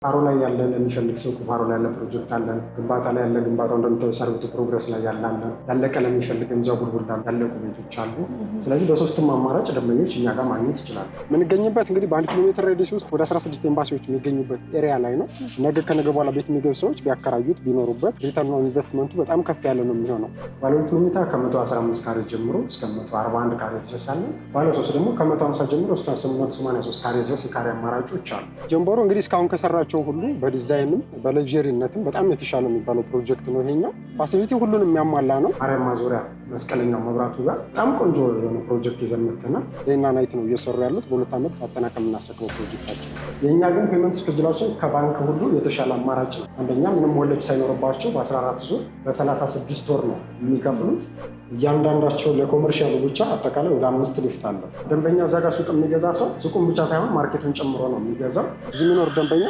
ፋሮ ላይ ያለን የሚፈልግ ሰው ፋሮ ላይ ያለ ፕሮጀክት አለን። ግንባታ ላይ ያለ ግንባታው እንደምታዩ ሰርቪቱ ፕሮግረስ ላይ ያላለን ያለቀ ለሚፈልግ እዛው ቡልቡላ ያለቁ ቤቶች አሉ። ስለዚህ በሶስቱም አማራጭ ደንበኞች እኛ ጋር ማግኘት ይችላሉ። የምንገኝበት እንግዲህ በ1 ኪሎ ሜትር ሬዲየስ ውስጥ ወደ 16 ኤምባሲዎች የሚገኙበት ኤሪያ ላይ ነው። ነገ ከነገ በኋላ ቤት የሚገቡ ሰዎች ቢያከራዩት ቢኖሩበት ሪተርን ኦን ኢንቨስትመንቱ በጣም ከፍ ያለ ነው የሚሆነው። ባለ 2 መኝታ ከ115 ካሬ ጀምሮ እስከ 141 ካሬ ድረስ አለ። ባለ 3 ደግሞ ከ150 ጀምሮ እስከ 883 ካሬ ድረስ የካሬ አማራጮች አሉ። ጀምቦሮ እንግዲህ እስካሁን ከሰራቸው ሁሉ በዲዛይንም በለግዠሪነትም በጣም የተሻለ የሚባለው ፕሮጀክት ነው ይሄኛው። ፋሲሊቲ ሁሉንም የሚያሟላ ነው። አርያማ ዙሪያ መስቀለኛው መብራቱ ጋር በጣም ቆንጆ የሆነ ፕሮጀክት ይዘን መጥተናል። ዴይና ናይት ነው እየሰሩ ያሉት። በ2 ዓመት አጠናቀም የምናስረክበው ፕሮጀክታችን። የእኛ ግን ፔመንት ስኬጁላችን ከባንክ ሁሉ የተሻለ አማራጭ ነው። አንደኛ ምንም ወለድ ሳይኖርባቸው በ14 ዙር በ36 ወር ነው የሚከፍሉት። እያንዳንዳቸው ለኮመርሻሉ ብቻ አጠቃላይ ወደ 5 ሊፍት አለው። ደንበኛ እዛ ጋር ሱቅ የሚገዛ ሰው ሱቁን ብቻ ሳይሆን ማርኬቱን ጨምሮ ነው የሚገዛው። እዚህ የሚኖር ደንበኛ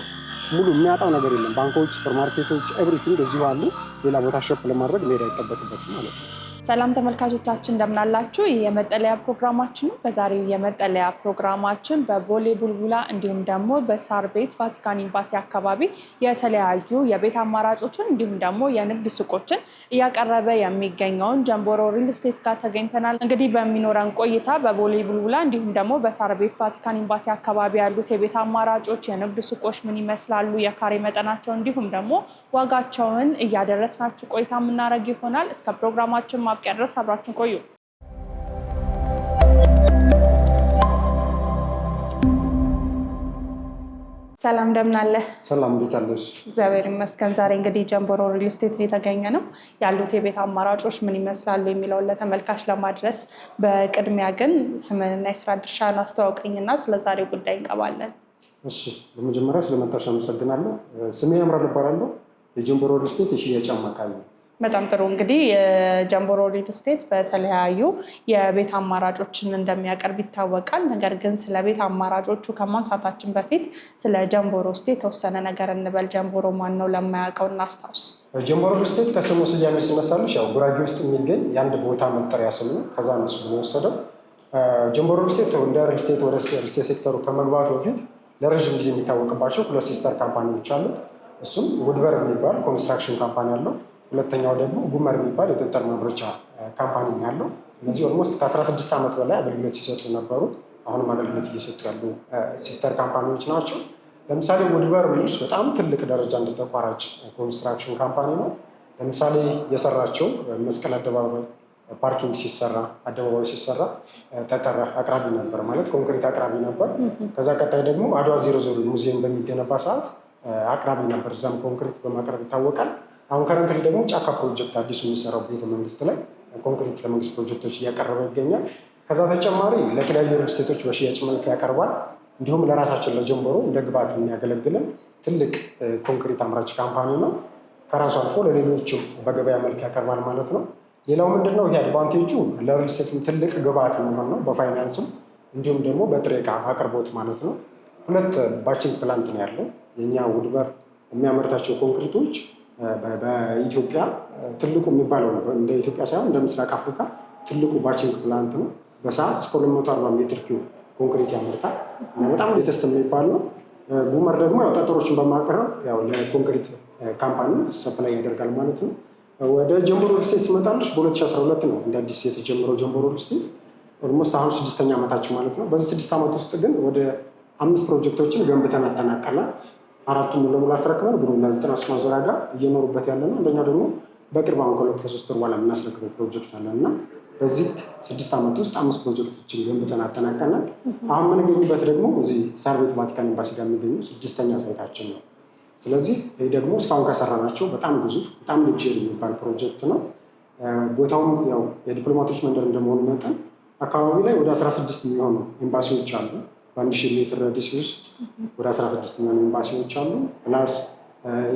ሙሉ የሚያጣው ነገር የለም። ባንኮች፣ ሱፐርማርኬቶች ኤቭሪቲንግ እዚሁ አሉ። ሌላ ቦታ ሾፕ ለማድረግ መሄድ አይጠበቅበትም ማለት ነው። ሰላም ተመልካቾቻችን እንደምናላችሁ። ይህ የመጠለያ ፕሮግራማችን ነው። በዛሬው የመጠለያ ፕሮግራማችን በቦሌ ቡልቡላ እንዲሁም ደግሞ በሳር ቤት ቫቲካን ኤምባሲ አካባቢ የተለያዩ የቤት አማራጮችን እንዲሁም ደግሞ የንግድ ሱቆችን እያቀረበ የሚገኘውን ጀምቦሮ ሪል ስቴት ጋር ተገኝተናል። እንግዲህ በሚኖረን ቆይታ በቦሌ ቡልቡላ እንዲሁም ደግሞ በሳር ቤት ቫቲካን ኤምባሲ አካባቢ ያሉት የቤት አማራጮች፣ የንግድ ሱቆች ምን ይመስላሉ፣ የካሬ መጠናቸው እንዲሁም ደግሞ ዋጋቸውን እያደረስናችሁ ቆይታ የምናደርግ ይሆናል። እስከ ፕሮግራማችን ማብቂያ ድረስ አብራችን ቆዩ። ሰላም እንደምን አለ? ሰላም እንዴት አለሽ? እግዚአብሔር ይመስገን። ዛሬ እንግዲህ ጀምቦሮ ሪል ስቴት የተገኘ ነው። ያሉት የቤት አማራጮች ምን ይመስላሉ የሚለውን ለተመልካች ለማድረስ በቅድሚያ ግን ስምንና የስራ ድርሻን አስተዋውቀኝና ስለ ዛሬው ጉዳይ እንቀባለን። እሺ፣ በመጀመሪያ ስለመጣሽ አመሰግናለሁ። ስሜ ያምራል እባላለሁ። የጀምቦሮ ሪል ስቴት የሽያጭ አማካሪ ነው። በጣም ጥሩ። እንግዲህ የጀምቦሮ ሪል ስቴት በተለያዩ የቤት አማራጮችን እንደሚያቀርብ ይታወቃል። ነገር ግን ስለ ቤት አማራጮቹ ከማንሳታችን በፊት ስለ ጀምቦሮ እስቲ የተወሰነ ነገር እንበል። ጀምቦሮ ማን ነው? ለማያውቀው እናስታውስ። ጀምቦሮ ሪል ስቴት ከስሙ ስያሜ ሲነሳልሽ ያው ጉራጌ ውስጥ የሚገኝ የአንድ ቦታ መጠሪያ ስም ነው። ከዛ እነሱ ነው የወሰደው። ጀምቦሮ ሪል ስቴት እንደ ሪል ስቴት ወደ ሪል ስቴት ሴክተሩ ከመግባቱ በፊት ለረዥም ጊዜ የሚታወቅባቸው 2 ሲስተር ካምፓኒዎች አሉ። እሱም ውድበር የሚባል ኮንስትራክሽን ካምፓኒ አለው። ሁለተኛው ደግሞ ጉመር የሚባል የጠጠር ማምረቻ ካምፓኒ ያለው። እነዚህ ኦልሞስት ከ16 ዓመት በላይ አገልግሎት ሲሰጡ ነበሩ። አሁንም አገልግሎት እየሰጡ ያሉ ሲስተር ካምፓኒዎች ናቸው። ለምሳሌ ውድበር ምንሽ በጣም ትልቅ ደረጃ እንደ ተቋራጭ ኮንስትራክሽን ካምፓኒ ነው። ለምሳሌ የሰራቸው መስቀል አደባባይ ፓርኪንግ ሲሰራ፣ አደባባይ ሲሰራ ጠጠር አቅራቢ ነበር፣ ማለት ኮንክሪት አቅራቢ ነበር። ከዛ ቀጣይ ደግሞ አድዋ 00 ሙዚየም በሚገነባ ሰዓት አቅራቢ ነበር። እዛም ኮንክሪት በማቅረብ ይታወቃል። አሁን ከረንትሊ ደግሞ ጫካ ፕሮጀክት አዲሱ የሚሰራው ቤተ መንግስት ላይ ኮንክሪት ለመንግስት ፕሮጀክቶች እያቀረበ ይገኛል። ከዛ ተጨማሪ ለተለያዩ ሪል ስቴቶች በሽያጭ መልክ ያቀርባል። እንዲሁም ለራሳችን ለጀምቦሮ እንደ ግብዓት የሚያገለግልን ትልቅ ኮንክሪት አምራች ካምፓኒ ነው። ከራሱ አልፎ ለሌሎቹ በገበያ መልክ ያቀርባል ማለት ነው። ሌላው ምንድነው ይሄ አድቫንቴጁ ለሪል ስቴት ትልቅ ግብዓት የሚሆን ነው፣ በፋይናንስም እንዲሁም ደግሞ በጥሬ ዕቃ አቅርቦት ማለት ነው። 2 ባቺንግ ፕላንት ነው ያለው። የኛ ውድበር የሚያመርታቸው ኮንክሪቶች በኢትዮጵያ ትልቁ የሚባለው ነው። እንደ ኢትዮጵያ ሳይሆን እንደ ምስራቅ አፍሪካ ትልቁ ባቺንግ ፕላንት ነው። በሰዓት እስከ 240 ሜትር ኪዩብ ኮንክሪት ያመርታል። በጣም ሌተስት የሚባል ነው። ጉመር ደግሞ ያው ጠጠሮችን በማቅረብ ያው ለኮንክሪት ካምፓኒ ሰፕላይ ያደርጋል ማለት ነው። ወደ ጀምቦሮ ሪል ስቴት ሲመጣልሽ በ2012 ነው እንደ አዲስ የተጀመረው ጀምቦሮ ሪል ስቴት። ኦልሞስት አሁን 6ኛ ዓመታችን ማለት ነው። በዚህ 6 ዓመት ውስጥ ግን ወደ 5 ፕሮጀክቶችን ገንብተን አጠናቀናል። 4ቱን ሙሉ ለሙሉ አስረክበን ቡልቡላ 93 ማዞሪያ ጋር እየኖሩበት ያለ ነው። አንደኛው ደግሞ በቅርብ አሁን ከ3 ወር በኋላ የምናስረክበው ፕሮጀክት አለ እና በዚህ 6 ዓመት ውስጥ 5 ፕሮጀክቶችን ገንብተን አጠናቀናል። አሁን የምንገኝበት ደግሞ እዚህ ሳር ቤት ቫቲካን ኤምባሲ ጋር የሚገኙ 6ኛ ሳይታችን ነው። ስለዚህ ይህ ደግሞ እስካሁን ከሰራናቸው በጣም ግዙፍ በጣም ልግዠሪ የሚባል ፕሮጀክት ነው። ቦታውም ያው የዲፕሎማቶች መንደር እንደመሆኑ መጠን አካባቢ ላይ ወደ 16 የሚሆኑ ኤምባሲዎች አሉ። በ1000 ሜትር ራዲየስ ውስጥ ወደ 16 የሚሆኑ ኤምባሲዎች አሉ። ፕላስ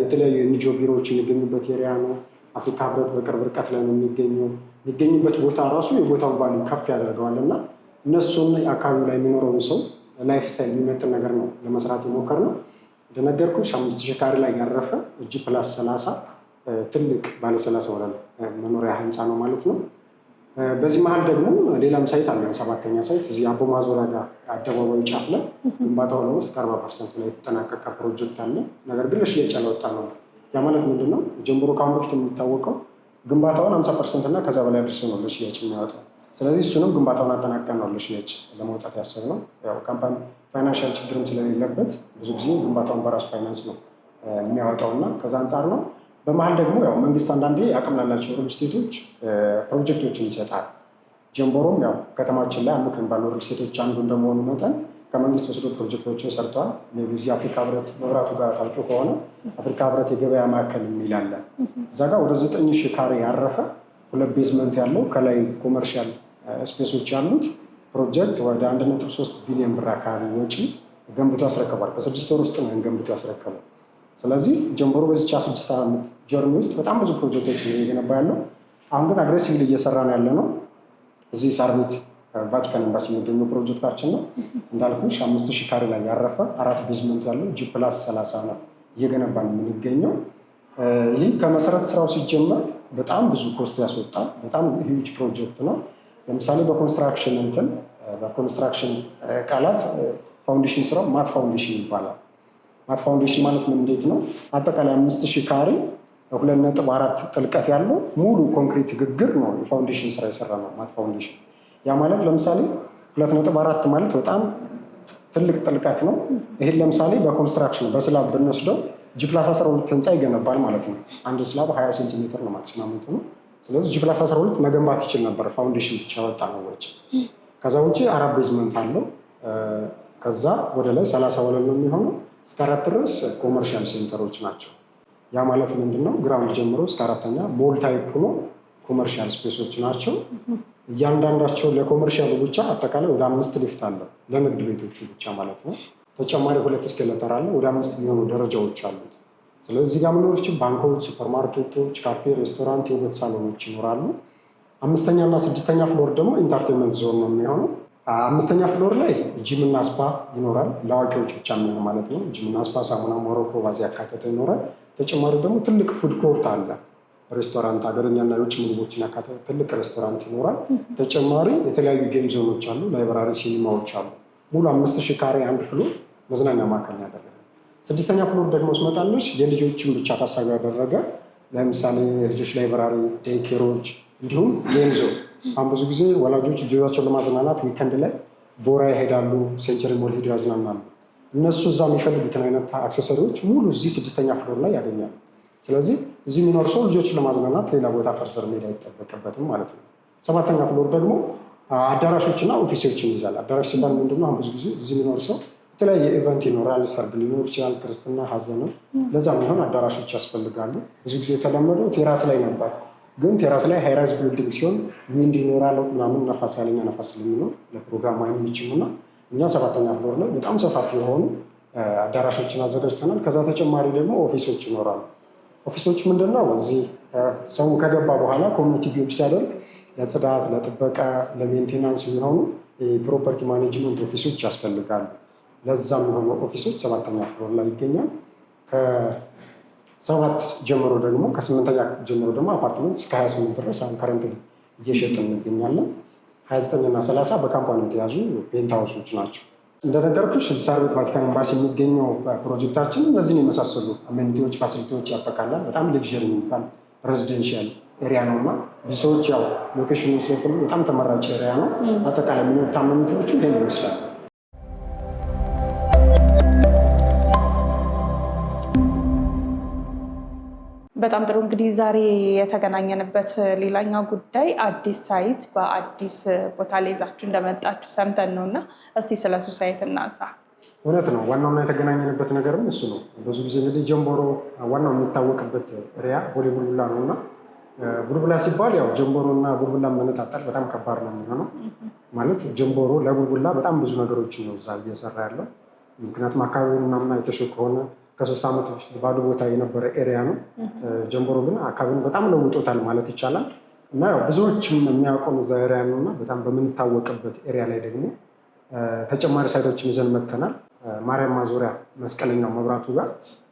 የተለያዩ የኤንጂኦ ቢሮዎች የሚገኙበት ኤሪያ ነው። አፍሪካ ህብረት በቅርብ ርቀት ላይ ነው የሚገኝበት ቦታ ራሱ የቦታውን ቫልዩ ከፍ ያደርገዋል እና እነሱን አካባቢ ላይ የሚኖረውን ሰው ላይፍ ስታይል የሚመጥን ነገር ነው ለመስራት የሞከርነው። እንደነገርኩሽ 5000 ካሬ ላይ ያረፈ G+30 ትልቅ ባለ 30 ወለል መኖሪያ ህንፃ ነው ማለት ነው። በዚህ መሀል ደግሞ ሌላም ሳይት አለን። 7ኛ ሳይት እዚህ አቦ ማዞሪያ ጋር አደባባዩ ጫፍ ላይ ግንባታውን ውስጥ ከ40% ላይ የተጠናቀቀ ፕሮጀክት አለ። ነገር ግን ለሽያጭ ያልወጣ ነው። ያ ማለት ምንድን ነው? ጀምቦሮ ከአሁን በፊት የሚታወቀው ግንባታውን 50% እና ከዛ በላይ አድርሶ ነው ለሽያጭ የሚያወጣው። ስለዚህ እሱንም ግንባታውን አጠናቀን ነው ለሽያጭ ለመውጣት ያሰብነው። ያው ካምፓኒ ፋይናንሻል ችግርም ስለሌለበት ብዙ ጊዜ ግንባታውን በራሱ ፋይናንስ ነው የሚያወጣው እና ከዛ አንጻር ነው። በመሀል ደግሞ ያው መንግስት አንዳንዴ አቅም ላላቸው ሪል ስቴቶች ፕሮጀክቶችን ይሰጣል። ጀምቦሮም ያው ከተማችን ላይ አሉ ከሚባሉ ሪል ስቴቶች አንዱ እንደመሆኑ መጠን ከመንግስት ወስዶ ፕሮጀክቶችን ሰርተዋል። ዚህ አፍሪካ ህብረት መብራቱ ጋር ታውቂው ከሆነ አፍሪካ ህብረት የገበያ ማዕከል የሚል አለ። እዛ ጋር ወደ 9000 ካሬ ያረፈ 2 ቤዝመንት ያለው ከላይ ኮመርሻል ስፔሶች ያሉት ፕሮጀክት ወደ 1.3 ቢሊዮን ብር አካባቢ ወጪ ገንብቶ ያስረክባል። በ6 ወር ውስጥ ነው ገንብቶ ያስረከበው። ስለዚህ ጀምቦሮ በዚች 6 ዓመት ጀርኒ ውስጥ በጣም ብዙ ፕሮጀክቶች እየገነባ ያለው። አሁን ግን አግሬሲቭሊ እየሰራ ነው ያለ ነው። እዚህ ሳር ቤት ቫቲካን ኤምባሲ የሚገኘው ፕሮጀክታችን ነው። እንዳልኩሽ 5000 ካሬ ላይ ያረፈ 4 ቤዝመንት ያለው G+30 ነው እየገነባ ነው የምንገኘው። ይህ ከመሰረት ስራው ሲጀመር በጣም ብዙ ኮስት ያስወጣል። በጣም ሂውጅ ፕሮጀክት ነው። ለምሳሌ በኮንስትራክሽን ቃላት ፋውንዴሽን ስራው ማት ፋውንዴሽን ይባላል። ማት ፋውንዴሽን ማለት ምን እንዴት ነው? አጠቃላይ 5000 ካሬ 2.4 ጥልቀት ያለው ሙሉ ኮንክሪት ግግር ነው የፋውንዴሽን ስራ የሰራ ነው ማት ፋውንዴሽን። ያ ማለት ለምሳሌ 2.4 ማለት በጣም ትልቅ ጥልቀት ነው። ይሄን ለምሳሌ በኮንስትራክሽን በስላብ ብንወስደው G+12 ህንፃ ይገነባል ማለት ነው። አንድ ስላብ 20 ሴንቲሜትር ነው ማክሲማም ነው። ስለዚህ G+12 መገንባት ይችል ነበር። ፋውንዴሽን ብቻ ወጣ ነው ወጪ። ከዛ ውጪ 4 ቤዝመንት አለው። ከዛ ወደ ላይ 30 ወለል ነው የሚሆነው። እስከ 4 ድረስ ኮመርሻል ሴንተሮች ናቸው። ያ ማለት ምንድነው? ግራውንድ ጀምሮ እስከ 4ኛ ሞል ታይፕ ሆኖ ኮመርሻል ስፔሶች ናቸው። እያንዳንዳቸው ለኮመርሻሉ ብቻ አጠቃላይ ወደ 5 ሊፍት አለው ለንግድ ቤቶቹ ብቻ ማለት ነው። ተጨማሪ 2 እስኬሌተር አለ። ወደ 5 የሚሆኑ ደረጃዎች አሉት። ስለዚህ እዚህ ጋር ምኖሮች ባንኮች፣ ሱፐርማርኬቶች፣ ካፌ፣ ሬስቶራንት፣ የውበት ሳሎኖች ይኖራሉ። 5ኛ እና 6ኛ ፍሎር ደግሞ ኢንተርቴንመንት ዞን ነው የሚሆነው። 5ኛ ፍሎር ላይ ጂም እና ስፓ ይኖራል። ለአዋቂዎች ብቻ የሚሆን ማለት ነው። ጂም እና ስፓ፣ ሳሙና፣ ሞሮኮ ባዚ ያካተተ ይኖራል። ተጨማሪ ደግሞ ትልቅ ፉድ ኮርት አለ። ሬስቶራንት፣ ሀገረኛና የውጭ ምግቦችን ያካተተ ትልቅ ሬስቶራንት ይኖራል። ተጨማሪ የተለያዩ ጌም ዞኖች አሉ። ላይብራሪ፣ ሲኒማዎች አሉ። ሙሉ 5000 ካሬ አንድ ፍሎር መዝናኛ ማዕከል ያደረገ። 6ኛ ፍሎር ደግሞ ስመጣለች የልጆችን ብቻ ታሳቢ ያደረገ ለምሳሌ የልጆች ላይብራሪ፣ ዴይኬሮች እንዲሁም ጌም ዞን። አሁን ብዙ ጊዜ ወላጆች ልጆቻቸውን ለማዝናናት ዊከንድ ላይ ቦራ ይሄዳሉ፣ ሴንቸሪ ሞል ሄዱ ያዝናናሉ። እነሱ እዛ የሚፈልጉትን አይነት አክሰሰሪዎች ሙሉ እዚህ 6ኛ ፍሎር ላይ ያገኛሉ። ስለዚህ እዚህ የሚኖር ሰው ልጆችን ለማዝናናት ሌላ ቦታ ፈርዘር ሜዳ አይጠበቅበትም ማለት ነው። 7ኛ ፍሎር ደግሞ አዳራሾችና ኦፊሶችን ይዛል። አዳራሽ ሲባል ምንድነው? አሁን ብዙ ጊዜ እዚህ የሚኖር ሰው የተለያየ ኢቨንት ይኖራል። ሰርግ ሊኖር ይችላል፣ ክርስትና፣ ሀዘንም። ለዛ የሚሆን አዳራሾች ያስፈልጋሉ። ብዙ ጊዜ የተለመደው ቴራስ ላይ ነበር። ግን ቴራስ ላይ ሃይራይዝ ቢልዲንግ ሲሆን ዊንድ ይኖራል ምናምን፣ ነፋስ ያለኛ ነፋስ ስለሚኖር ለፕሮግራም አይመችም እና እኛ 7ኛ ፍሎር ላይ በጣም ሰፋፊ የሆኑ አዳራሾችን አዘጋጅተናል። ከዛ ተጨማሪ ደግሞ ኦፊሶች ይኖራሉ። ኦፊሶች ምንድነው? እዚህ ሰው ከገባ በኋላ ኮሚኒቲ ቢልድ ሲያደርግ ለጽዳት፣ ለጥበቃ፣ ለሜንቴናንስ የሚሆኑ የፕሮፐርቲ ማኔጅመንት ኦፊሶች ያስፈልጋሉ። ለዛ የሚሆኑ ኦፊሶች 7ኛ ፍሎር ላይ ይገኛል። ከ7 ጀምሮ ደግሞ ከ8ኛ ጀምሮ ደግሞ አፓርትመንት እስከ 28 ድረስ ከረንት እየሸጥን እንገኛለን። 29 እና 30 በካምፓኒ የተያዙ ፔንት ሃውሶች ናቸው። እንደነገርኩሽ እዚህ ሳር ቤት ቫቲካን ኤምባሲ የሚገኘው ፕሮጀክታችን እነዚህን የመሳሰሉ አሜኒቲዎች፣ ፋሲሊቲዎች ያጠቃላል። በጣም ሌክዠሪ የሚባል ሬዚደንሺያል ኤሪያ ነው እና ብዙ ሰዎች ያው ሎኬሽኑ ስለፈልጉ በጣም ተመራጭ ኤሪያ ነው። አጠቃላይ የሚኖሩት አሜኒቲዎቹ ይሄን ይመስላል። በጣም ጥሩ። እንግዲህ ዛሬ የተገናኘንበት ሌላኛው ጉዳይ አዲስ ሳይት በአዲስ ቦታ ላይ ይዛችሁ እንደመጣችሁ ሰምተን ነው እና እስቲ ስለሱ ሳይት እናንሳ። እውነት ነው። ዋናውና የተገናኘንበት ነገርም እሱ ነው። ብዙ ጊዜ እንግዲህ ጀምቦሮ ዋናው የሚታወቅበት ኤሪያ ቦሌ ቡልቡላ ነው እና ቡልቡላ ሲባል ያው ጀምቦሮ እና ቡልቡላ መነጣጠል በጣም ከባድ ነው የሚሆነው። ማለት ጀምቦሮ ለቡልቡላ በጣም ብዙ ነገሮችን ነው እዛ እየሰራ ያለው። ምክንያቱም አካባቢውን ምናምን አይተሽ ከሆነ ከ3 ዓመት በፊት ባዶ ቦታ የነበረ ኤሪያ ነው። ጀምቦሮ ግን አካባቢውን በጣም ለውጦታል ማለት ይቻላል እና ያው ብዙዎችም የሚያውቀው እዛ ኤሪያ ነው እና በጣም በምንታወቅበት ኤሪያ ላይ ደግሞ ተጨማሪ ሳይቶችን ይዘን መጥተናል። ማርያም ማዞሪያ መስቀለኛው መብራቱ ጋር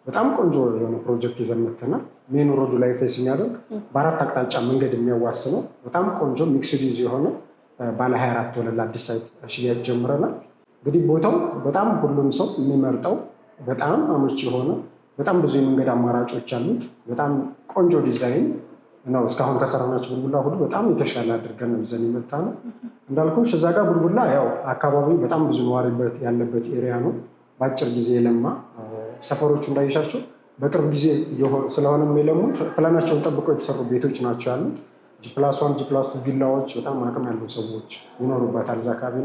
በጣም ቆንጆ የሆነ ፕሮጀክት ይዘን መጥተናል። ሜን ሮዱ ላይ ፌስ የሚያደርግ በአራት አቅጣጫ መንገድ የሚያዋስነው በጣም ቆንጆ ሚክስድ ዩዝ የሆነ ባለ 24 ወለል አዲስ ሳይት ሽያጭ ጀምረናል። እንግዲህ ቦታው በጣም ሁሉም ሰው የሚመርጠው በጣም አመቺ የሆነ በጣም ብዙ የመንገድ አማራጮች ያሉት በጣም ቆንጆ ዲዛይን ነው። እስካሁን ከሰራናቸው ቡልቡላ ሁሉ በጣም የተሻለ አድርገን ነው ይዘን የመጣነው። እንዳልኩሽ እዛ ጋር ቡልቡላ ያው አካባቢ በጣም ብዙ ነዋሪ ያለበት ኤሪያ ነው። በአጭር ጊዜ የለማ ሰፈሮቹ እንዳይሻቸው በቅርብ ጊዜ ስለሆነ የለሙት ፕላናቸውን ጠብቀው የተሰሩ ቤቶች ናቸው ያሉት። ጂፕላስ1 ጂፕላስ2 ቪላዎች በጣም አቅም ያለው ሰዎች ይኖሩበታል እዛ አካባቢ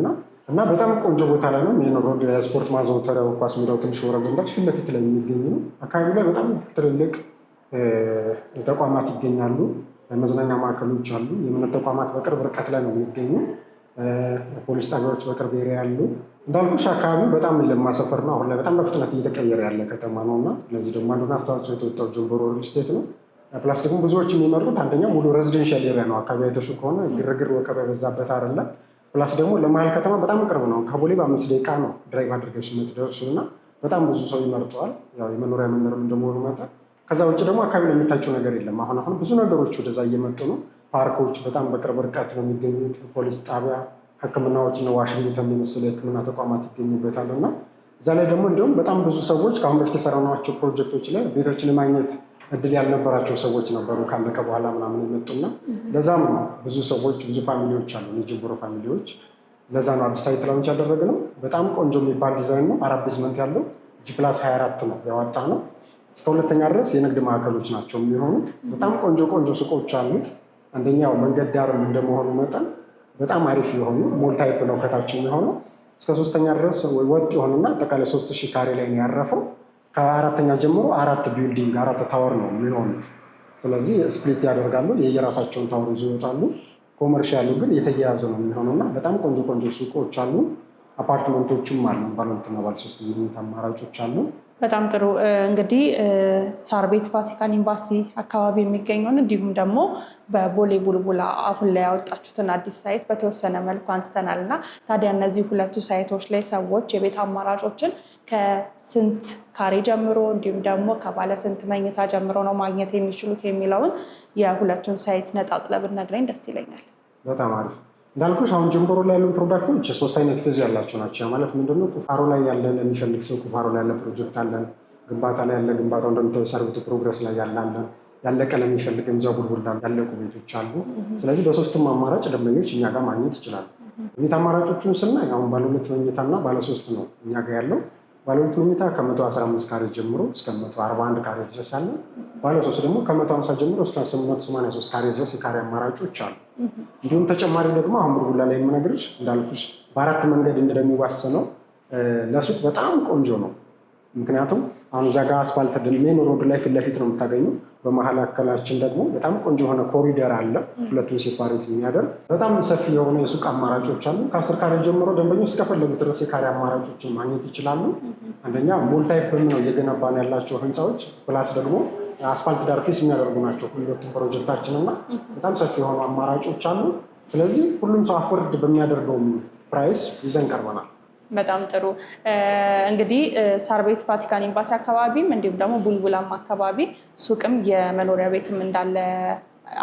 እና በጣም ቆንጆ ቦታ ላይ ነው። ሜን ሮድ የስፖርት ማዘውተሪያው ኳስ ሜዳው ትንሽ ወረድ እንዳልሽ ፊት ለፊት ላይ የሚገኝ ነው። አካባቢ ላይ በጣም ትልልቅ ተቋማት ይገኛሉ። መዝናኛ ማዕከሎች አሉ። የእምነት ተቋማት በቅርብ ርቀት ላይ ነው የሚገኙ። ፖሊስ ጣቢያዎች በቅርብ ኤሪያ ያሉ። እንዳልኩሽ አካባቢው በጣም የለማ ሰፈር ነው። አሁን ላይ በጣም በፍጥነት እየተቀየረ ያለ ከተማ ነው እና ስለዚህ ደግሞ አንዱን አስተዋጽኦ የተወጣው ጀንቦሮ ሪል ስቴት ነው። ፕላስ ደግሞ ብዙዎች የሚመርጡት አንደኛው ሙሉ ሬዚደንሻል ኤሪያ ነው። አካባቢ አይተሹ ከሆነ ግርግር ወከባ የበዛበት አይደለም። ፕላስ ደግሞ ለመሀል ከተማ በጣም ቅርብ ነው። ከቦሌ በ5 ደቂቃ ነው ድራይቭ አድርገሽ የምትደርሱ እና በጣም ብዙ ሰው ይመርጠዋል። ያው የመኖሪያ መንደርም እንደመሆኑ መጠን ከዛ ውጭ ደግሞ አካባቢ ላይ የሚታጨው ነገር የለም። አሁን ብዙ ነገሮች ወደዛ እየመጡ ነው። ፓርኮች በጣም በቅርብ ርቀት ነው የሚገኙት። ፖሊስ ጣቢያ፣ ሕክምናዎች እና ዋሽንግተን የመሰለ የሕክምና ተቋማት ይገኙበታል እና እዛ ላይ ደግሞ እንዲሁም በጣም ብዙ ሰዎች ከአሁን በፊት የሰራናቸው ፕሮጀክቶች ላይ ቤቶችን የማግኘት እድል ያልነበራቸው ሰዎች ነበሩ ካለቀ በኋላ ምናምን የመጡና ለዛም ነው ብዙ ሰዎች ብዙ ፋሚሊዎች አሉ የጀንቦሮ ፋሚሊዎች። ለዛ ነው አዲስ ሳይት ላውንች ያደረግነው። በጣም ቆንጆ የሚባል ዲዛይን ነው። 4 ቤዝመንት ያለው ጂፕላስ 24 ነው ያወጣ ነው። እስከ 2ኛ ድረስ የንግድ ማዕከሎች ናቸው የሚሆኑት። በጣም ቆንጆ ቆንጆ ሱቆች አሉት። አንደኛው መንገድ ዳርም እንደመሆኑ መጠን በጣም አሪፍ የሆኑ ሞል ታይፕ ነው ከታች የሚሆነው። እስከ 3ኛ ድረስ ወጥ የሆነና አጠቃላይ 3000 ካሬ ላይ ነው ያረፈው። ከ4ኛ ጀምሮ 4 ቢልዲንግ 4 ታወር ነው የሚሆኑት። ስለዚህ ስፕሊት ያደርጋሉ፣ የየራሳቸውን ታወር ይዘው ይወጣሉ። ኮመርሻሉ ግን የተያያዘ ነው የሚሆነውና በጣም ቆንጆ ቆንጆ ሱቆች አሉ። አፓርትመንቶችም አሉ። ባለ 2 እና ባለ 3 መኝታ አማራጮች አሉ። በጣም ጥሩ። እንግዲህ ሳር ቤት ቫቲካን ኤምባሲ አካባቢ የሚገኘውን እንዲሁም ደግሞ በቦሌ ቡልቡላ አሁን ላይ ያወጣችሁትን አዲስ ሳይት በተወሰነ መልኩ አንስተናል እና ታዲያ እነዚህ ሁለቱ ሳይቶች ላይ ሰዎች የቤት አማራጮችን ከስንት ካሬ ጀምሮ እንዲሁም ደግሞ ከባለ ስንት መኝታ ጀምሮ ነው ማግኘት የሚችሉት የሚለውን የሁለቱን ሳይት ነጣጥለህ ብትነግረኝ ደስ ይለኛል። በጣም አሪፍ። እንዳልኩሽ አሁን ጀንቦሮ ላይ ያሉ ፕሮዳክቶች 3 አይነት ፌዝ ያላቸው ናቸው። ማለት ምንድነው? ቁፋሮ ላይ ያለ ለሚፈልግ ሰው ቁፋሮ ላይ ያለ ፕሮጀክት አለን። ግንባታ ላይ ያለ ግንባታው እንደምታዩ ሰርቪቱ ፕሮግረስ ላይ ያለን፣ ያለቀ ለሚፈልግ እዛው ቡልቡላ ያለቁ ቤቶች አሉ። ስለዚህ በ3ቱም አማራጭ ደንበኞች እኛ ጋር ማግኘት ይችላሉ። ቤት አማራጮቹን ስናይ አሁን ባለ 2 መኝታ እና ባለ 3 ነው እኛ ጋር ያለው። ባለ 2 መኝታ ከ115 ካሬ ጀምሮ እስከ 141 ካሬ ድረስ አለ። ባለ 3 ደግሞ ከ150 ጀምሮ እስከ 883 ካሬ ድረስ የካሬ አማራጮች አሉ። እንዲሁም ተጨማሪ ደግሞ አሁን ቡልቡላ ላይ የምነግርሽ እንዳልኩሽ በ4 መንገድ እንደሚዋሰነው ለሱቅ በጣም ቆንጆ ነው። ምክንያቱም አሁን እዛ ጋር አስፋልት ሜን ሮድ ላይ ፊት ለፊት ነው የምታገኘው። በመሀከላችን ደግሞ በጣም ቆንጆ የሆነ ኮሪደር አለ፣ ሁለቱን ሴፓሬት የሚያደርግ በጣም ሰፊ የሆነ የሱቅ አማራጮች አሉ። ከ10 ካሬ ጀምሮ ደንበኞች እስከፈለጉት ድረስ የካሬ አማራጮችን ማግኘት ይችላሉ። አንደኛ ሞል ታይፕም ነው እየገነባን ያላቸው ህንፃዎች፣ ፕላስ ደግሞ አስፋልት ዳር ፌስ የሚያደርጉ ናቸው ሁለቱም ፕሮጀክታችን እና በጣም ሰፊ የሆኑ አማራጮች አሉ። ስለዚህ ሁሉም ሰው አፎርድ በሚያደርገው ፕራይስ ይዘን ቀርበናል። በጣም ጥሩ። እንግዲህ ሳር ቤት ቫቲካን ኤምባሲ አካባቢም እንዲሁም ደግሞ ቡልቡላም አካባቢ ሱቅም የመኖሪያ ቤትም እንዳለ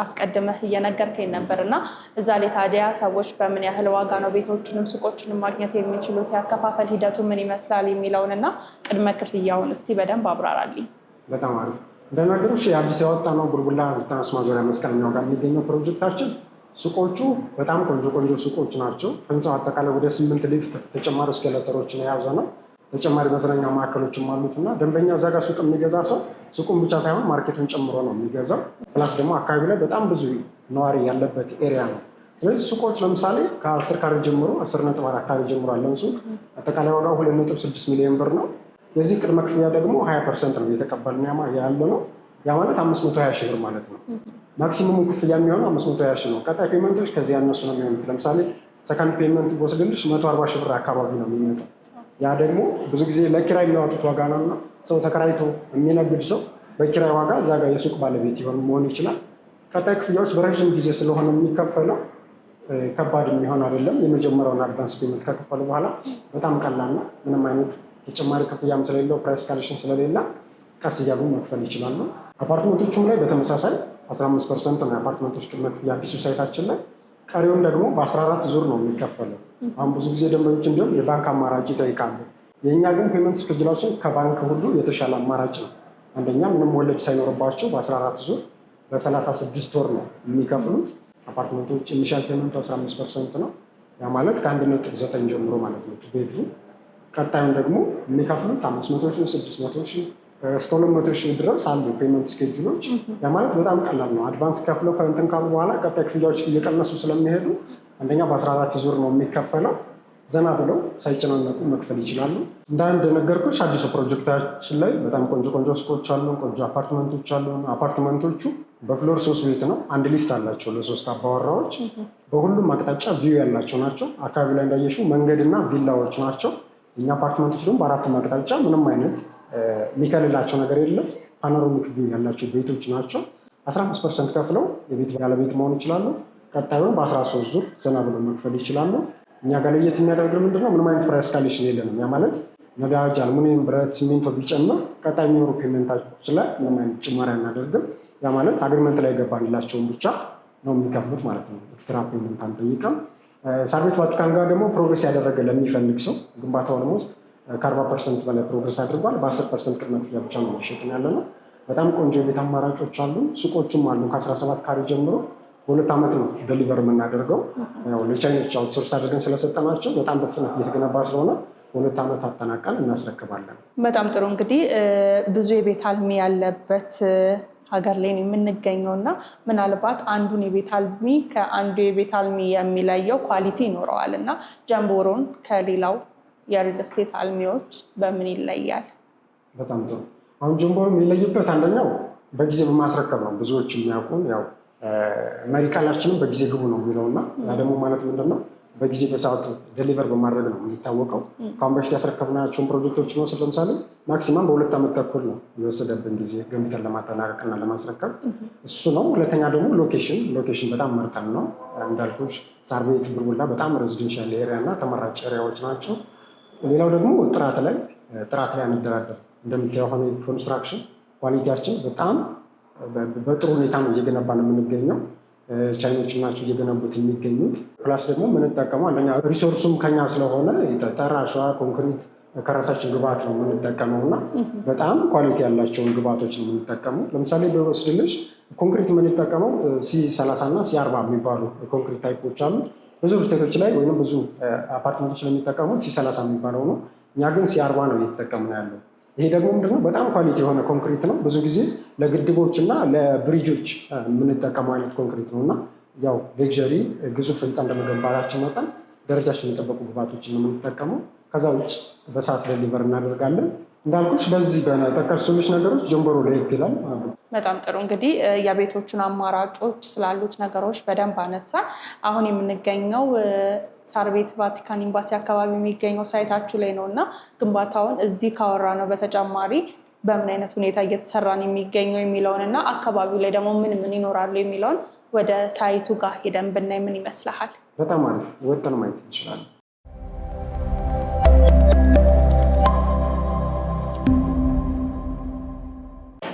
አስቀድመህ እየነገርከኝ ነበር እና እዛ ላይ ታዲያ ሰዎች በምን ያህል ዋጋ ነው ቤቶችንም ሱቆችንም ማግኘት የሚችሉት? ያከፋፈል ሂደቱ ምን ይመስላል የሚለውን እና ቅድመ ክፍያውን እስቲ በደንብ አብራራልኝ። በጣም አሪፍ። እንደነገሩሽ የአዲስ ያወጣ ነው ቡልቡላ 93 ማዞሪያ መስቀለኛው ጋር የሚገኘው ፕሮጀክታችን። ሱቆቹ በጣም ቆንጆ ቆንጆ ሱቆች ናቸው። ህንፃው አጠቃላይ ወደ 8 ሊፍት ተጨማሪ እስኬሌተሮችን የያዘ ነው። ተጨማሪ መዝናኛ ማዕከሎችም አሉት እና ደንበኛ እዛ ጋር ሱቅ የሚገዛ ሰው ሱቁን ብቻ ሳይሆን ማርኬቱን ጨምሮ ነው የሚገዛው። ፕላስ ደግሞ አካባቢ ላይ በጣም ብዙ ነዋሪ ያለበት ኤሪያ ነው። ስለዚህ ሱቆች ለምሳሌ ከ10 ካሬ ጀምሮ 10.4 ካሬ ጀምሮ ያለን ሱቅ አጠቃላይ ዋጋው 2.6 ሚሊዮን ብር ነው። የዚህ ቅድመ ክፍያ ደግሞ 20% ነው እየተቀበልን ያለ ነው። ያ ማለት 520 ሺህ ብር ማለት ነው። ማክሲሙሙ ክፍያ የሚሆነው 520 ሺህ ነው። ቀጣይ ፔመንቶች ከዚህ ያነሱ ነው የሚሆኑት። ለምሳሌ ሰከንድ ፔመንት ወስድልሽ 140 ሺህ ብር አካባቢ ነው የሚመጣው። ያ ደግሞ ብዙ ጊዜ ለኪራይ የሚያወጡት ዋጋ ነው እና ሰው ተከራይቶ የሚነግድ ሰው በኪራይ ዋጋ እዛ ጋር የሱቅ ባለቤት መሆን ይችላል። ቀጣይ ክፍያዎች በረዥም ጊዜ ስለሆነ የሚከፈለው ከባድ የሚሆን አይደለም። የመጀመሪያውን አድቫንስ ፔመንት ከከፈሉ በኋላ በጣም ቀላልና ምንም አይነት ተጨማሪ ክፍያም ስለሌለው ፕራይስ ካሌሽን ስለሌለ ቀስ እያሉ መክፈል ይችላሉ። አፓርትመንቶቹም ላይ በተመሳሳይ 15% ነው የአፓርትመንቶች ቅድመ ክፍያ አዲሱ ሳይታችን ላይ። ቀሪውን ደግሞ በ14 ዙር ነው የሚከፈለው። አሁን ብዙ ጊዜ ደንበኞች እንዲሁም የባንክ አማራጭ ይጠይቃሉ። የእኛ ግን ፔመንት ስኬጁላችን ከባንክ ሁሉ የተሻለ አማራጭ ነው። አንደኛ ምንም ወለድ ሳይኖርባቸው በ14 ዙር በ36 ወር ነው የሚከፍሉት። አፓርትመንቶች ኢኒሻል ፔመንቱ 15% ነው። ያ ማለት ከ1.9 ጀምሮ ማለት ነው ቤድሩም። ቀጣዩን ደግሞ የሚከፍሉት 500,000፣ 600,000 እስከ 200,000 ድረስ አሉ ፔመንት ስኬጁሎች። ያ ማለት በጣም ቀላል ነው። አድቫንስ ከፍለው ከእንትን ካሉ በኋላ ቀጣይ ክፍያዎች እየቀነሱ ስለሚሄዱ አንደኛ በ14 ዙር ነው የሚከፈለው። ዘና ብለው ሳይጨናነቁ መክፈል ይችላሉ። እንደ አንድ ነገርኩሽ አዲሱ ፕሮጀክታችን ላይ በጣም ቆንጆ ቆንጆ ሱቆች አሉ፣ ቆንጆ አፓርትመንቶች አሉ። አፓርትመንቶቹ በፍሎር 3 ቤት ነው። አንድ ሊፍት አላቸው ለ3 አባወራዎች። በሁሉም አቅጣጫ ቪው ያላቸው ናቸው። አካባቢ ላይ እንዳየሽው መንገድና ቪላዎች ናቸው። የኛ አፓርትመንቶች ደግሞ በአራቱም አቅጣጫ ምንም አይነት የሚከልላቸው ነገር የለም። ፓኖራሚክ ቪው ያላቸው ቤቶች ናቸው። 15% ከፍለው የቤት ባለቤት መሆን ይችላሉ። ቀጣዩን በ13 ዙር ዘና ብለው መክፈል ይችላሉ። እኛ ጋር ለየት የሚያደርገው ምንድነው? ምንም አይነት ፕራይስ ካሌሽን የለንም። ያ ማለት ነዳጅ፣ አልሙኒየም፣ ብረት፣ ሲሚንቶ ቢጨምር ቀጣይ የሚኖሩ ፔመንታች ላይ ምንም አይነት ጭማሪ አናደርግም። ያ ማለት አግሪመንት ላይ ገባንላቸውን ብቻ ነው የሚከፍሉት ማለት ነው። ኤክስትራ ፔመንት አንጠይቅም። ሳር ቤት ቫቲካን ጋር ደግሞ ፕሮግሬስ ያደረገ ለሚፈልግ ሰው ግንባታው ኦልሞስት ከ40% በላይ ፕሮግሬስ አድርጓል። በ10% ቅድመ ክፍያ ብቻ ነው እየሸጥን ያለ ነው። በጣም ቆንጆ የቤት አማራጮች አሉ። ሱቆቹም አሉ። ከ17 ካሬ ጀምሮ በ2 ዓመት ነው ደሊቨር የምናደርገው። ለቻይኖች አውትሶርስ አድርገን ስለሰጠናቸው በጣም በፍጥነት እየተገነባ ስለሆነ በ2 ዓመት አጠናቀን እናስረክባለን። በጣም ጥሩ። እንግዲህ ብዙ የቤት አልሚ ያለበት ሀገር ላይ ነው የምንገኘው እና ምናልባት አንዱን የቤት አልሚ ከአንዱ የቤት አልሚ የሚለየው ኳሊቲ ይኖረዋል እና ጀምቦሮን ከሌላው የሪል ስቴት አልሚዎች በምን ይለያል? በጣም ጥሩ። አሁን ጀምቦሮ የሚለይበት አንደኛው በጊዜ በማስረከብ ነው። ብዙዎች የሚያውቁን ያው መሪ ቃላችንም በጊዜ ግቡ ነው የሚለው እና ያ ደግሞ ማለት ምንድነው? በጊዜ በሰዓቱ ደሊቨር በማድረግ ነው የሚታወቀው። ከአሁን በፊት ያስረከብናቸውን ፕሮጀክቶች መውሰድ ለምሳሌ ማክሲማም በ2 ዓመት ተኩል ነው የወሰደብን ጊዜ ገንብተን ለማጠናቀቅና ለማስረከብ። እሱ ነው። ሁለተኛ ደግሞ ሎኬሽን በጣም መርጠን ነው እንዳልኩሽ። ሳር ቤት፣ ቡልቡላ በጣም ሬዚደንሻል ኤሪያ እና ተመራጭ ኤሪያዎች ናቸው። ሌላው ደግሞ ጥራት ላይ አንደራደር። እንደምታየው ሆነ ኮንስትራክሽን ኳሊቲያችን በጣም በጥሩ ሁኔታ ነው እየገነባ ነው የምንገኘው። ቻይኖች ናቸው እየገነቡት የሚገኙት። ፕላስ ደግሞ የምንጠቀመው አንደኛ ሪሶርሱም ከኛ ስለሆነ ጠጠር፣ አሸዋ፣ ኮንክሪት ከራሳችን ግብአት ነው የምንጠቀመው እና በጣም ኳሊቲ ያላቸውን ግብአቶች ነው የምንጠቀመው። ለምሳሌ በወስድልሽ ኮንክሪት የምንጠቀመው C30 እና C40 የሚባሉ ኮንክሪት ታይፖች አሉ። ብዙ ስቴቶች ላይ ወይም ብዙ አፓርትመንቶች ላይ የሚጠቀሙት C30 የሚባለው ነው። እኛ ግን C40 ነው እየተጠቀምን ያለው። ይሄ ደግሞ ምንድነው? በጣም ኳሊቲ የሆነ ኮንክሪት ነው። ብዙ ጊዜ ለግድቦች እና ለብሪጆች የምንጠቀመው አይነት ኮንክሪት ነው እና ያው ሌክዠሪ ግዙፍ ህንፃ እንደመገንባታችን መጠን ደረጃችን የጠበቁ ግብአቶችን ነው የምንጠቀመው። ከዛ ውጭ በሰዓት ደሊቨር እናደርጋለን። እንዳልኩሽ በዚህ በጠቀስኩልሽ ነገሮች ጀምቦሮ ለየት ይላል። በጣም ጥሩ። እንግዲህ የቤቶቹን አማራጮች ስላሉት ነገሮች በደንብ አነሳ። አሁን የምንገኘው ሳር ቤት ቫቲካን ኤምባሲ አካባቢ የሚገኘው ሳይታችሁ ላይ ነው እና ግንባታውን እዚህ ካወራ ነው በተጨማሪ በምን አይነት ሁኔታ እየተሰራ ነው የሚገኘው የሚለውን እና አካባቢው ላይ ደግሞ ምን ምን ይኖራሉ የሚለውን ወደ ሳይቱ ጋር ሄደን ብናይ ምን ይመስልሃል? በጣም አሪፍ። ወጥተን ማየት እንችላለን።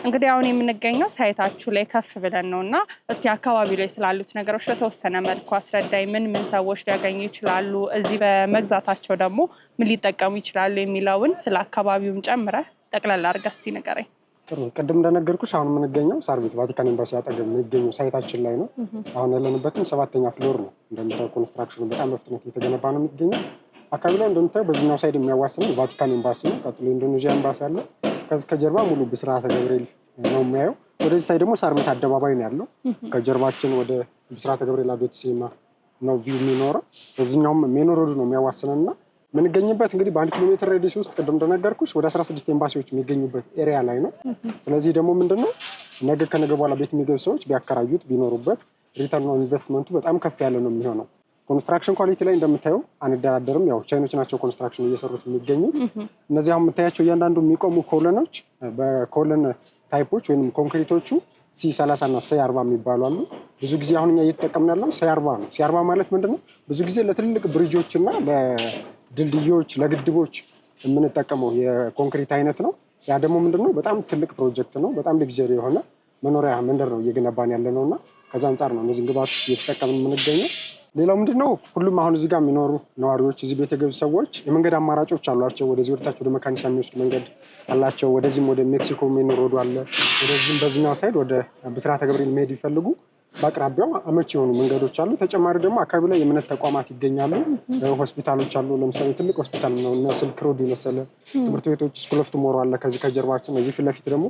እንግዲህ አሁን የምንገኘው ሳይታችሁ ላይ ከፍ ብለን ነው እና እስቲ አካባቢ ላይ ስላሉት ነገሮች በተወሰነ መልኩ አስረዳኝ። ምን ሰዎች ሊያገኙ ይችላሉ፣ እዚህ በመግዛታቸው ደግሞ ምን ሊጠቀሙ ይችላሉ የሚለውን ስለ አካባቢውም ጨምረህ ጠቅላላ አድርገህ እስቲ ንገረኝ። ጥሩ። ቅድም እንደነገርኩሽ አሁን የምንገኘው ሳር ቤት ቫቲካን ኤምባሲ አጠገብ የሚገኘው ሳይታችን ላይ ነው። አሁን ያለንበትም 7ኛ ፍሎር ነው። እንደምታየው ኮንስትራክሽኑ በጣም በፍጥነት እየተገነባ ነው የሚገኘው። አካባቢ ላይ እንደምታየው በዚህኛው ሳይድ የሚያዋስነው ቫቲካን ኤምባሲ ነው። ቀጥሎ ኢንዶኔዥያ ኤምባሲ አለ። ከጀርባ ሙሉ ብስራተ ገብርኤል ነው የሚያየው። ወደዚህ ሳይድ ደግሞ ሳር ቤት አደባባይ ነው ያለው። ከጀርባችን ወደ ብስራተ ገብርኤል አብዮት ሲኒማ ነው ቪው የሚኖረው። በዚህኛውም ሜን ሮድ ነው የሚያዋስነንና የምንገኝበት እንግዲህ በ1 ኪሎ ሜትር ሬዲየስ ውስጥ ቅድም እንደነገርኩሽ ወደ 16 ኤምባሲዎች የሚገኙበት ኤሪያ ላይ ነው። ስለዚህ ደግሞ ምንድነው ነገ ከነገ በኋላ ቤት የሚገቡ ሰዎች ቢያከራዩት ቢኖሩበት ሪተርን ኦን ኢንቨስትመንቱ በጣም ከፍ ያለ ነው የሚሆነው። ኮንስትራክሽን ኳሊቲ ላይ እንደምታየው አንደራደርም። ያው ቻይኖች ናቸው ኮንስትራክሽን እየሰሩት የሚገኙት። እነዚህ አሁን የምታያቸው እያንዳንዱ የሚቆሙ ኮለኖች በኮለን ታይፖች ወይም ኮንክሪቶቹ C30 እና C40 የሚባሉ አሉ። ብዙ ጊዜ አሁን እኛ እየተጠቀምን ያለው C40 ነው። C40 ማለት ምንድነው? ብዙ ጊዜ ለትልልቅ ብሪጆች እና ለድልድዮች፣ ለግድቦች የምንጠቀመው የኮንክሪት አይነት ነው። ያ ደግሞ ምንድነው በጣም ትልቅ ፕሮጀክት ነው። በጣም ሌክዠሪ የሆነ መኖሪያ መንደር ነው እየገነባን ያለ ነውና ከዛ አንጻር ነው እነዚህ ግብዓቶች እየተጠቀምን የምንገኘው። ሌላው ምንድነው ሁሉም አሁን እዚህ ጋር የሚኖሩ ነዋሪዎች እዚህ ቤት የገቡ ሰዎች የመንገድ አማራጮች አሏቸው። ወደዚህ ወደታች ወደ መካኒሳ የሚወስድ መንገድ አላቸው። ወደዚህም ወደ ሜክሲኮ የሚኖር ሮድ አለ። ወደዚህም በዚህኛው ሳይድ ወደ ብስራተ ገብርኤል መሄድ ይፈልጉ በአቅራቢያው አመቺ የሆኑ መንገዶች አሉ። ተጨማሪ ደግሞ አካባቢ ላይ የእምነት ተቋማት ይገኛሉ። ሆስፒታሎች አሉ። ለምሳሌ ትልቅ ሆስፒታል ነው እና ስልክ ሮድ የመሰለ ትምህርት ቤቶች ስኩል ኦፍ ቱሞሮ አለ። ከዚህ ከጀርባችን እዚህ ፊት ለፊት ደግሞ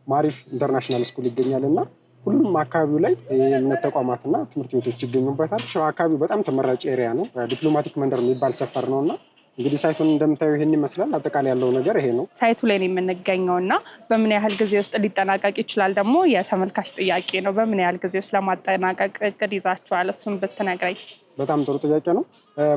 ማሪፍ ኢንተርናሽናል ስኩል ይገኛል እና ሁሉም አካባቢው ላይ የእምነት ተቋማትና ትምህርት ቤቶች ይገኙበታል። ሸዋ አካባቢው በጣም ተመራጭ ኤሪያ ነው። ዲፕሎማቲክ መንደር የሚባል ሰፈር ነው እና እንግዲህ ሳይቱን እንደምታየው ይሄን ይመስላል። አጠቃላይ ያለው ነገር ይሄ ነው። ሳይቱ ላይ ነው የምንገኘው እና በምን ያህል ጊዜ ውስጥ ሊጠናቀቅ ይችላል ደግሞ የተመልካች ጥያቄ ነው። በምን ያህል ጊዜ ውስጥ ለማጠናቀቅ እቅድ ይዛችኋል? እሱን ብትነግረኝ። በጣም ጥሩ ጥያቄ ነው።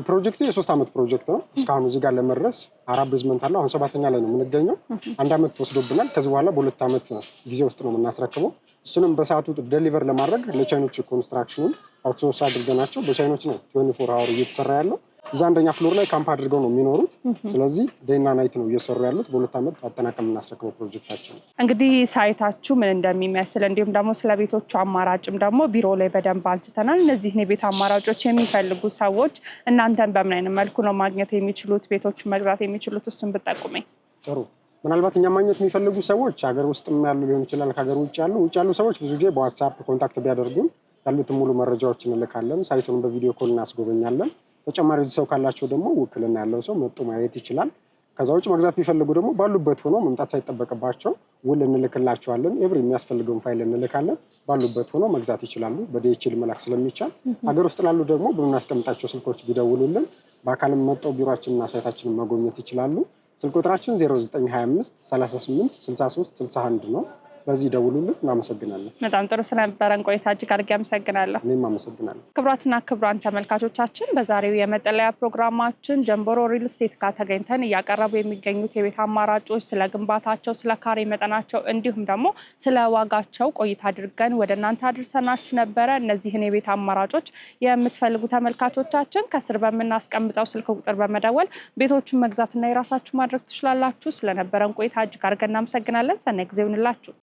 ፕሮጀክቱ የ3 ዓመት ፕሮጀክት ነው። እስካሁን እዚህ ጋር ለመድረስ 4 ቤዝመንት አለው። አሁን 7ኛ ላይ ነው የምንገኘው። 1 ዓመት ወስዶብናል። ከዚህ በኋላ በ2 ዓመት ጊዜ ውስጥ ነው የምናስረክበው። እሱንም በሰዓቱ ዴሊቨር ለማድረግ ለቻይኖች ኮንስትራክሽኑን አውትሶርስ አድርገናቸው በቻይኖች ነው 24 አወር እየተሰራ ያለው። እዛ አንደኛ ፍሎር ላይ ካምፕ አድርገው ነው የሚኖሩት። ስለዚህ ዴይና ናይት ነው እየሰሩ ያሉት። በ2 ዓመት አጠናቀም የምናስረክበው ፕሮጀክታችን። እንግዲህ ሳይታችሁ ምን እንደሚመስል እንዲሁም ደግሞ ስለ ቤቶቹ አማራጭም ደግሞ ቢሮ ላይ በደንብ አንስተናል። እነዚህን የቤት አማራጮች የሚፈልጉ ሰዎች እናንተን በምን አይነት መልኩ ነው ማግኘት የሚችሉት፣ ቤቶቹን መግዛት የሚችሉት? እሱን ብጠቁመኝ። ጥሩ። ምናልባት እኛ ማግኘት የሚፈልጉ ሰዎች ሀገር ውስጥም ያሉ ሊሆን ይችላል፣ ከሀገር ውጭ ያሉ ሰዎች ብዙ ጊዜ በዋትሳፕ ኮንታክት ቢያደርጉን ያሉትን ሙሉ መረጃዎች እንልካለን። ሳይቱን በቪዲዮ ኮል እናስጎበኛለን። ተጨማሪ ሰው ካላቸው ደግሞ ውክልና ያለው ሰው መጥቶ ማየት ይችላል። ከዛ ውጭ መግዛት የሚፈልጉ ደግሞ ባሉበት ሆኖ መምጣት ሳይጠበቅባቸው ውል እንልክላቸዋለን። ኤቭሪ የሚያስፈልገውን ፋይል እንልካለን። ባሉበት ሆኖ መግዛት ይችላሉ። በዲኤችኤል መላክ ስለሚቻል ሀገር ውስጥ ላሉ ደግሞ በምናስቀምጣቸው ስልኮች ቢደውሉልን በአካልም መጥተው ቢሮአችንና ሳይታችንን መጎብኘት ይችላሉ። ስልክ ቁጥራችን 0925 38 63 61 ነው። በዚህ ደውሉልን። እናመሰግናለን። በጣም ጥሩ ስለነበረን ቆይታ እጅግ አድርጌ አመሰግናለሁ። እኔም አመሰግናለሁ። ክቡራትና ክቡራን ተመልካቾቻችን በዛሬው የመጠለያ ፕሮግራማችን ጀምቦሮ ሪል ስቴት ጋር ተገኝተን እያቀረቡ የሚገኙት የቤት አማራጮች፣ ስለ ግንባታቸው፣ ስለ ካሬ መጠናቸው እንዲሁም ደግሞ ስለ ዋጋቸው ቆይታ አድርገን ወደ እናንተ አድርሰናችሁ ነበረ። እነዚህን የቤት አማራጮች የምትፈልጉ ተመልካቾቻችን ከስር በምናስቀምጠው ስልክ ቁጥር በመደወል ቤቶቹን መግዛትና የራሳችሁ ማድረግ ትችላላችሁ። ስለነበረን ቆይታ እጅግ አድርገን እናመሰግናለን። ሰናይ ጊዜ ይሁንላችሁ።